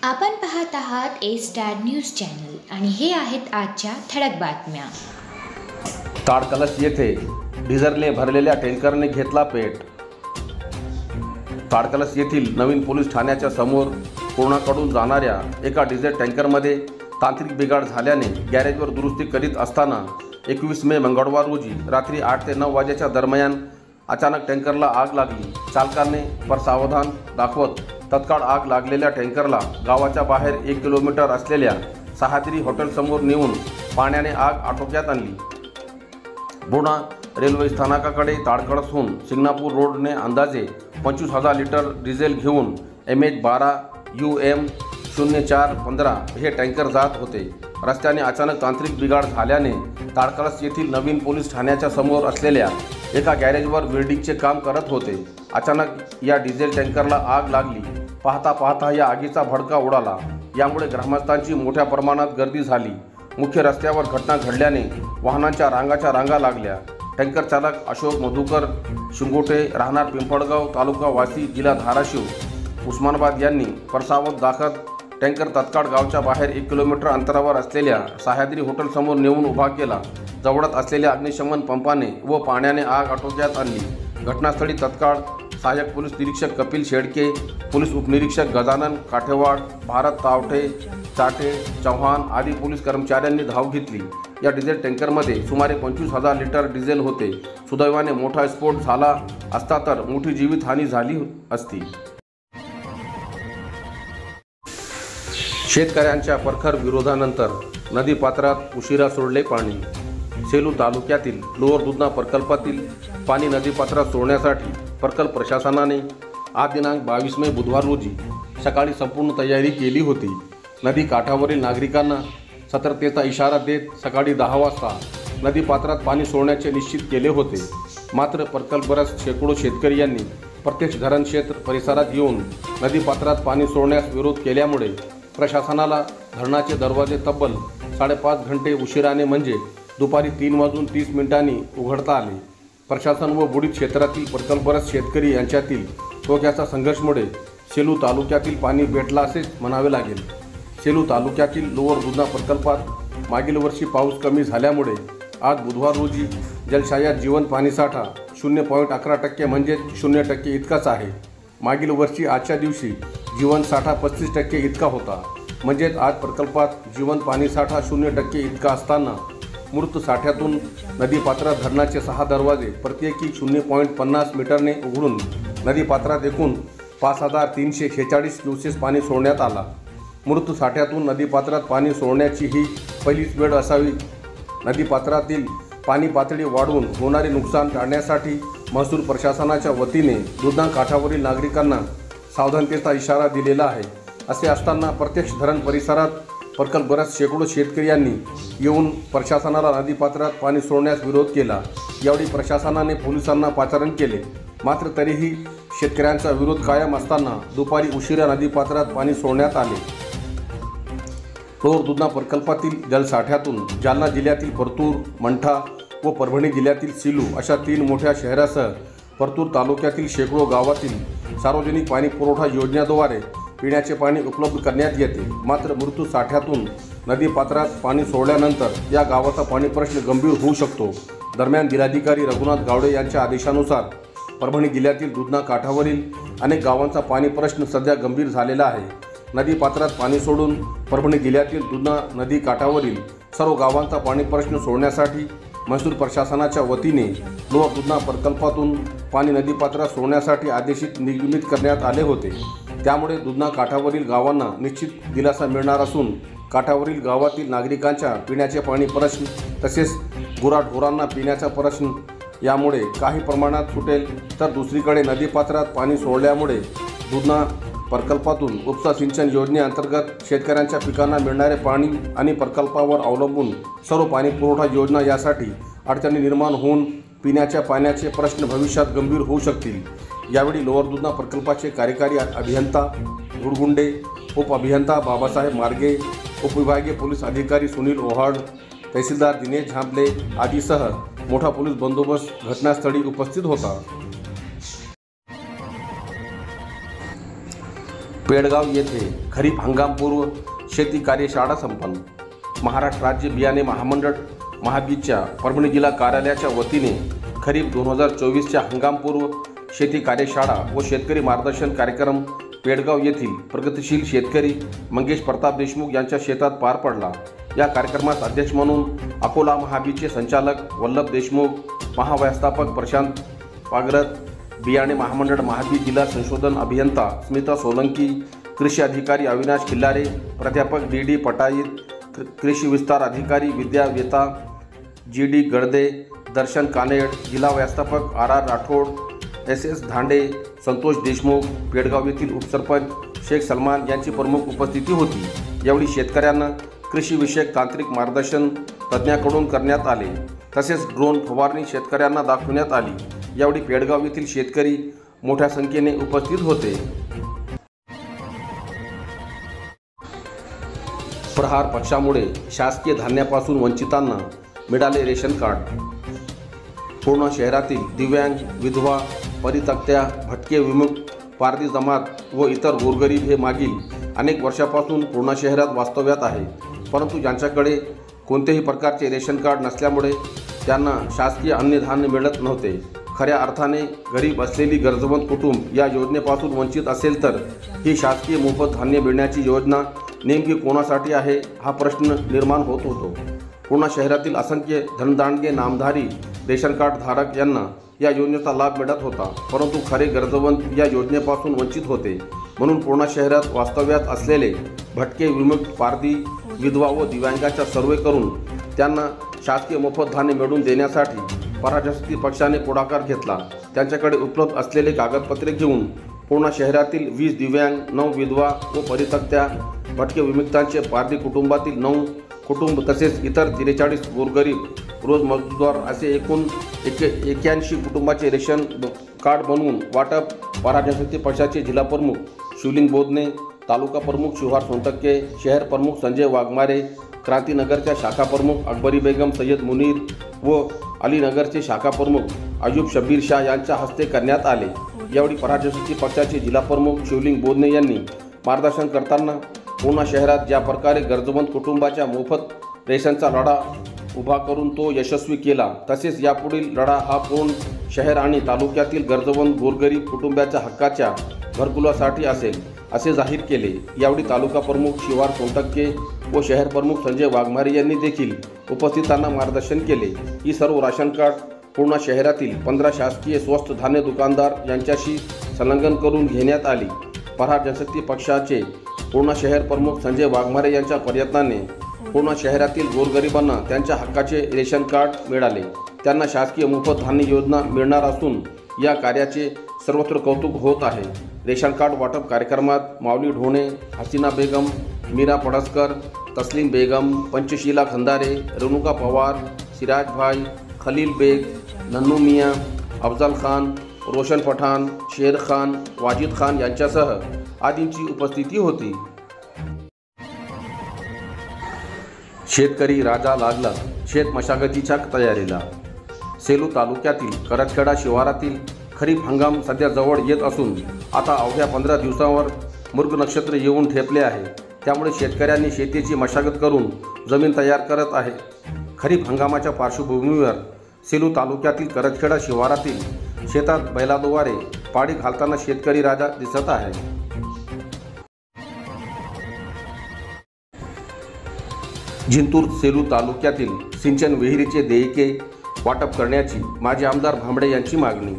आपण पाहत आहात ए स्टार न्यूज चॅनल आणि हे आहेत आजच्या ठळक बातम्या। ताडकलस येथे डिझेलने भरलेल्या टँकरने घेतला पेट। ताडकलस येथील नवीन पोलीस ठाण्याच्या समोर पूर्णाकडून जाणाऱ्या एका डिझेल टँकरमध्ये तांत्रिक बिघाड झाल्याने गॅरेजवर दुरुस्ती करीत असताना 21 मे मंगळवार रोजी रात्री 8 ते 9 वाजेच्या दरम्यान अचानक टँकरला आग लागली। चालकाने परसावधान दाखवत तत्काळ आग लागलेल्या टँकरला गावाच्या बाहेर 1 किलोमीटर असलेल्या सह्याद्री हॉटेलसमोर नेऊन पाण्याने आग आटोक्यात आणली। बुर्णा रेल्वे स्थानकाकडे ताडकळसहून सिंगणापूर रोडने अंदाजे 25,000 लिटर डिझेल घेऊन MH12 UM 0415 हे टँकर जात होते। रस्त्याने अचानक तांत्रिक बिघाड झाल्याने ताडकळस येथील नवीन पोलीस ठाण्याच्या समोर असलेल्या एका गॅरेजवर वेल्डिंगचे काम करत होते। अचानक या डिझेल टँकरला आग लागली। पाहता पाहता या आगीचा भडका उडाला। यामुळे ग्रामस्थांची मोठ्या प्रमाणात गर्दी झाली। मुख्य रस्त्यावर घटना घडल्याने वाहनांच्या रांगा लागल्या। टँकर चालक अशोक मधुकर शिंगोटे राहणार पिंपळगाव तालुका वासी जिल्हा धाराशिव उस्मानाबाद यांनी परसावत दाखवत टँकर तत्काळ गावच्या बाहेर 1 किलोमीटर अंतरावर असलेल्या सह्याद्री हॉटेलसमोर नेऊन उभा केला। जवळच असलेल्या अग्निशमन पंपाने व पाण्याने आग आटोक्यात आणली। घटनास्थळी तत्काळ सहाय्यक पोलीस निरीक्षक कपिल शेडके, पोलीस उपनिरीक्षक गजानन काठेवाड, भारत तावठे, चाटे, चव्हाण आदी पोलीस कर्मचाऱ्यांनी धाव घेतली। या डिझेल टँकरमध्ये सुमारे 25,000 लिटर डिझेल होते। सुदैवाने मोठा स्फोट झाला असता तर मोठी जीवितहानी झाली असती। शेतकऱ्यांच्या प्रखर विरोधानंतर नदीपात्रात उशिरा सोडले पाणी। सेलू तालुक्यातील लोअर दुधना प्रकल्पातील पाणी नदीपात्रात सोडण्यासाठी प्रकल्प प्रशासनाने आज दिनांक 22 मे बुधवार रोजी सकाळी संपूर्ण तयारी केली होती। नदी काठावरील नागरिकांना सतर्कतेचा इशारा देत सकाळी 10 वाजता नदीपात्रात पाणी सोडण्याचे निश्चित केले होते। मात्र प्रकल्पग्रस्त शेकडो शेतकरी यांनी प्रत्यक्ष धरण क्षेत्र परिसरात येऊन नदीपात्रात पाणी सोडण्यास विरोध केल्यामुळे प्रशासनाला धरणाचे दरवाजे तब्बल 5.5 घंटे उशिराने म्हणजे दुपारी 3:30 उघडता आले। प्रशासन व बुडीत क्षेत्रातील प्रकल्पग्रस्त शेतकरी यांच्यातील टोक्याचा संघर्षमुळे सेलू तालुक्यातील पाणी भेटला असेच म्हणावे लागेल। सेलू तालुक्यातील लोअर दुधना प्रकल्पात मागील वर्षी पाऊस कमी झाल्यामुळे आज बुधवार रोजी जलशयात जीवन पाणीसाठा 0.11% म्हणजे 0% इतकाच आहे। मागील वर्षी आजच्या दिवशी जीवनसाठा 35% इतका होता। म्हणजेच आज प्रकल्पात जीवन पाणीसाठा 0% इतका असताना मृत साठ्यातून नदीपात्रात धरणाचे 6 दरवाजे प्रत्येकी 0.50 मीटरने उघडून नदीपात्रात एकूण 5,346 क्युसेस पाणी सोडण्यात आला। मृत साठ्यातून नदीपात्रात पाणी सोडण्याची ही पहिलीच वेळ असावी। नदीपात्रातील पाणी पातळी वाढवून होणारे नुकसान टाळण्यासाठी महसूल प्रशासनाच्या वतीने दुधना काठावरील नागरिकांना सावधानतेचा इशारा दिलेला आहे। असे असताना प्रत्यक्ष धरण परिसरात प्रकल्पग्रस्त शेकडो शेतकरी यांनी येऊन प्रशासनाला नदीपात्रात पाणी सोडण्यास विरोध केला। यावेळी प्रशासनाने पोलिसांना पाचारण केले। मात्र तरीही शेतकऱ्यांचा विरोध कायम असताना दुपारी उशिरा नदीपात्रात पाणी सोडण्यात आले। लोअर दुधना प्रकल्पातील जलसाठ्यातून जालना जिल्ह्यातील परतूर, मंठा व परभणी जिल्ह्यातील सेलू अशा 3 मोठ्या शहरासह परतूर तालुक्यातील शेकडो गावातील सार्वजनिक पाणी पुरवठा योजनेद्वारे पिण्याचे पाणी उपलब्ध करण्यात येते। मात्र मृत साठ्यातून नदीपात्रात पाणी सोडल्यानंतर या गावाचा पाणी प्रश्न गंभीर होऊ शकतो। दरम्यान जिल्हाधिकारी रघुनाथ गावडे यांच्या आदेशानुसार परभणी जिल्ह्यातील दुधना काठावरील अनेक गावांचा पाणी प्रश्न सध्या गंभीर झालेला आहे। नदीपात्रात पाणी सोडून परभणी जिल्ह्यातील दुधना नदी काठावरील सर्व गावांचा पाणी प्रश्न सोडण्यासाठी महसूल प्रशासनाच्या वतीने लोअर दुधना प्रकल्पातून पाणी नदीपात्रात सोडण्यासाठी आदेशित निर्गमित करण्यात आले होते। त्यामुळे दुधना काठावरील गावांना निश्चित दिलासा मिळणार असून काठावरील गावातील नागरिकांच्या पिण्याचे पाणी प्रश्न तसेच गुराढोरांना पिण्याचा प्रश्न यामुळे काही प्रमाणात सुटेल। तर दुसरीकडे नदीपात्रात पाणी सोडल्यामुळे दुधना प्रकल्पातून उपसा सिंचन योजनेअंतर्गत शेतकऱ्यांच्या पिकांना मिळणारे पाणी आणि प्रकल्पावर अवलंबून सर्व पाणी पुरवठा योजना यासाठी अडचणी निर्माण होऊन पिण्याच्या पाण्याचे प्रश्न भविष्यात गंभीर होऊ शकतील। यावेळी लोअर दुधना प्रकल्पाचे कार्यकारी अभियंता गुडगुंडे, उपअभियंता बाबासाहेब मार्गे, उपविभागीय पोलीस अधिकारी सुनील ओहाड, तहसीलदार दिनेश झांबले आदीसह मोठा पोलीस बंदोबस्त घटनास्थळी उपस्थित होता। पेडगाव येथे खरीप हंगामपूर्व शेती कार्यशाळा संपन्न. महाराष्ट्र राज्य बियाणे महामंडळ महाबीच्या परभणी जिल्हा कार्यालयाच्या वतीने खरीप 2024च्या हंगामपूर्व शेती कार्यशाळा व शेतकरी मार्गदर्शन कार्यक्रम पेडगाव येथील प्रगतिशील शेतकरी मंगेश प्रताप देशमुख यांच्या शेतात पार पडला. या कार्यक्रमास अध्यक्ष म्हणून अकोला महाबीचे संचालक वल्लभ देशमुख, महाव्यवस्थापक प्रशांत पागरत, बियाणे महामंडळ महाबी जिल्हा संशोधन अभियंता स्मिता सोलंकी, कृषी अधिकारी अविनाश खिल्लारे, प्राध्यापक डी पटाईत, कृषी विस्तार अधिकारी विद्या वेता, जी गडदे, दर्शन कानेड, जिल्हा व्यवस्थापक आर राठोड, SS धांडे, संतोष देशमुख, पेडगाव येथील उपसरपंच शेख सलमान यांची प्रमुख उपस्थिती होती. यावेळी शेतकऱ्यांना कृषीविषयक तांत्रिक मार्गदर्शन तज्ज्ञांकडून करण्यात आले. तसेच ड्रोन फवारणी शेतकऱ्यांना दाखवण्यात आली. यावेळी पेडगाव येथील शेतकरी मोठ्या संख्येने उपस्थित होते. प्रहार पक्षामुळे शासकीय धान्यापासून वंचितांना मिळाले रेशन कार्ड. पूर्ण शहरातील दिव्यांग, विधवा, परित्यक्त्या, भटके विमुक्त, पारधी जमात व इतर गोरगरीब हे मागील अनेक वर्षापासून पूर्ण शहरात वास्तव्यात आहे. परंतु ज्यांच्याकडे कोणत्याही प्रकारचे रेशन कार्ड नसल्यामुळे त्यांना शासकीय अन्नधान्य मिळत नव्हते. खऱ्या अर्थाने गरीब असलेली गरजवंत कुटुंब या योजनेपासून वंचित असेल तर ही शासकीय मोफत धान्य मिळण्याची योजना नेमकी कोणासाठी आहे हा प्रश्न निर्माण होत होतो. पूर्ण शहरातील असंख्य धनदांडगे नामधारी रेशन कार्ड धारक यांना या योजनेचा लाभ मिळत होता. परंतु खरे गरजवंत या योजनेपासून वंचित होते. म्हणून पूर्ण शहरात वास्तव्यात असलेले भटके, विमुक्त, पारधी, विधवा व दिव्यांगांचा सर्वे करून त्यांना शासकीय मोफत धान्य मिळवून देण्यासाठी पराशक्ती पक्षाने पुढाकार घेतला. त्यांच्याकडे उपलब्ध असलेले कागदपत्रे घेऊन पूर्ण शहरातील 20 दिव्यांग, 9 विधवा व परित्यक्त्या, भटके विमुक्तांचे पारधी कुटुंबातील 9 कुटुंब तसेच इतर 43 गोरगरीब रोजमजूर असे एकूण 81 कुटुंबाचे रेशन कार्ड बनवून वाटप पराशक्ती पक्षाचे जिल्हा प्रमुख शिवलिंग बोधने, तालुका प्रमुख शिवहार सोनटक्के, शहर प्रमुख संजय वाघमारे, क्रांतीनगरच्या शाखा प्रमुख अकबरी बेगम सय्यद मुनीर व अलीनगरचे शाखा प्रमुख अयूब शब्बीर शाह यांच्या हस्ते करण्यात आले. यावेळी पराशक्ती पक्षाचे जिल्हा प्रमुख शिवलिंग बोधने यांनी मार्गदर्शन करताना पूर्ण शहरात ज्या प्रकारे गरजवंत कुटुंबाच्या मोफत रेशनचा लढा उभा करून तो यशस्वी केला, तसेच यापुढील लढा हा पूर्ण शहर आणि तालुक्यातील गरजवंत गोरगरीब कुटुंबाच्या हक्काच्या घरकुलासाठी असेल असे जाहीर केले. यावेळी तालुका प्रमुख शिवहार सोनटक्के व शहर प्रमुख संजय वाघमारे यांनी देखील उपस्थितांना मार्गदर्शन केले. ही सर्व राशन कार्ड पूर्ण शहरातील 15 शासकीय स्वस्त धान्य दुकानदार यांच्याशी संलग्न करून घेण्यात आली. प्रहार जनशक्ती पक्षाचे पूर्ण शहर प्रमुख संजय वाघमारे यांच्या प्रयत्नाने पूर्ण शहरातील गोरगरिबांना त्यांच्या हक्काचे रेशन कार्ड मिळाले. त्यांना शासकीय मोफत धान्य योजना मिळणार असून या कार्याचे सर्वत्र कौतुक होत आहे. रेशन कार्ड वाटप कार्यक्रमात माऊली ढोणे, हसीना बेगम, मीरा पडसकर, तस्लीम बेगम, पंचशीला खंदारे, रेणुका पवार, सिराज भाई, खलील बेग, नन्नू मियाँ, अफजल खान, रोशन पठाण, शेर खान, वाजिद खान यांच्यासह आदींची उपस्थिती होती. शेतकरी राजा लागला शेत मशागतीच्या तयारीला. सेलू तालुक्यातील करतखेडा शिवारातील खरीप हंगाम सध्या जवळ येत असून आता अवघ्या 15 दिवसांवर मृग नक्षत्र येऊन ठेपले आहे. त्यामुळे शेतकऱ्यांनी शेतीची मशागत करून जमीन तयार करत आहे. खरीप हंगामाच्या पार्श्वभूमीवर सेलू तालुक्यातील करतखेडा शिवारातील शेतात बैलाद्वारे पाडी घालताना शेतकरी राजा दिसत आहे. जिंतूर सेलू तालुक्यातील सिंचन विहिरीचे देयके वाटप करण्याची माजी आमदार भांबडे यांची मागणी.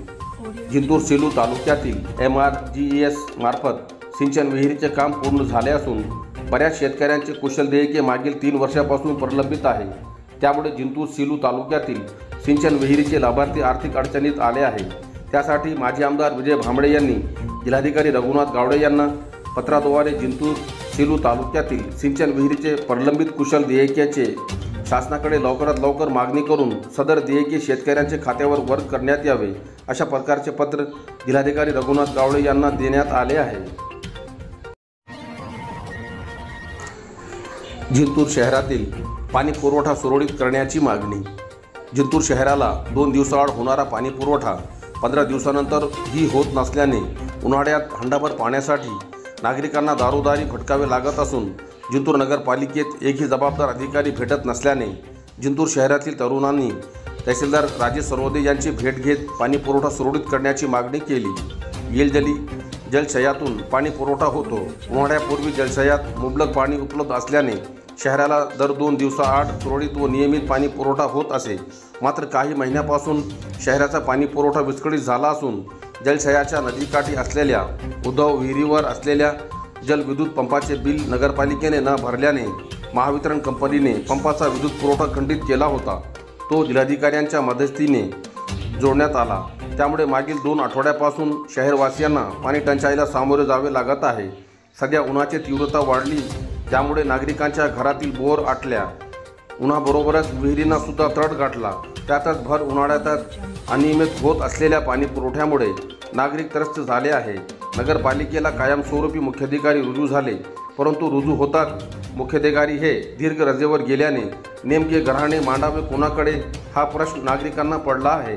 जिंतूर सेलू तालुक्यातील MRGES मार्फत सिंचन विहिरीचे काम पूर्ण झाले असून बऱ्याच शेतकऱ्यांचे कुशल देयके मागील 3 वर्षापासून प्रलंबित आहे. त्यामुळे जिंतूर सेलू तालुक्यातील सिंचन विहिरीचे लाभार्थी आर्थिक अडचणीत आले आहे. त्यासाठी माजी आमदार विजय भांबडे यांनी जिल्हाधिकारी रघुनाथ गावडे यांना पत्राद्वारे जिंतूर सेलू तालुक्यातील सिंचन विहिरीचे प्रलंबित कुशल देयक्याचे शासनाकडे लवकरात लवकर मागणी करून सदर देयके शेतकऱ्यांच्या खात्यावर वर्ग करण्यात यावे अशा प्रकारचे पत्र जिल्हाधिकारी रघुनाथ गावडे यांना देण्यात आले आहे. जिंतूर शहरातील पाणी पुरवठा सुरळीत करण्याची मागणी. जिंतूर शहराला 2 दिवसाआड होणारा पाणी पुरवठा 15 दिवसानंतर ही होत नसल्याने उन्हाळ्यात हंडाभर पाण्यासाठी नागरिकांना दारोदारी भटकावे लागत असून जिंतूर नगरपालिकेत एकही जबाबदार अधिकारी भेटत नसल्याने जिंतूर शहरातील तरुणांनी तहसीलदार राजेश सरवदे यांची भेट घेत पाणी पुरवठा सुरळीत करण्याची मागणी केली। येलजली जलशयातून पाणी पुरवठा होतो। उन्हाळ्यापूर्वी जलशयात मुबलक पाणी उपलब्ध असल्याने शहराला दर 2 दिवसाआड सुरळीत व नियमित पाणी पुरवठा होत असे। मात्र काही महिन्यापासून शहराचा पाणी पुरवठा विस्कळीत झाला असून जलशयाच्या नदीकाठी असलेल्या उद्धव विहिरीवर असलेल्या जलविद्युत पंपाचे बिल नगरपालिकेने न भरल्याने महावितरण कंपनीने पंपाचा विद्युत पुरवठा खंडित केला होता। तो जिल्हाधिकाऱ्यांच्या मध्यस्थीने जोडण्यात आला। त्यामुळे मागील 2 आठवड्यापासून शहरवासियांना पाणी टंचाईला सामोरे जावे लागत आहे। सध्या उन्हाची तीव्रता वाढली, त्यामुळे नागरिकांच्या घरातील बोर आटल्या। उन्हाबरोबरच विहिरींना सुद्धा तड गाठला। त्यातच भर उन्हाळ्यात अनियमित होत असलेल्या पाणी पुरवठ्यामुळे नागरिक त्रस्त झाले आहे। नगरपालिकेला कायमस्वरूपी मुख्याधिकारी रुजू झाले, परंतु रुजू होताच मुख्याधिकारी हे दीर्घ रजेवर गेल्याने नेमके गऱ्हाणे मांडावे कोणाकडे हा प्रश्न नागरिकांना पडला आहे।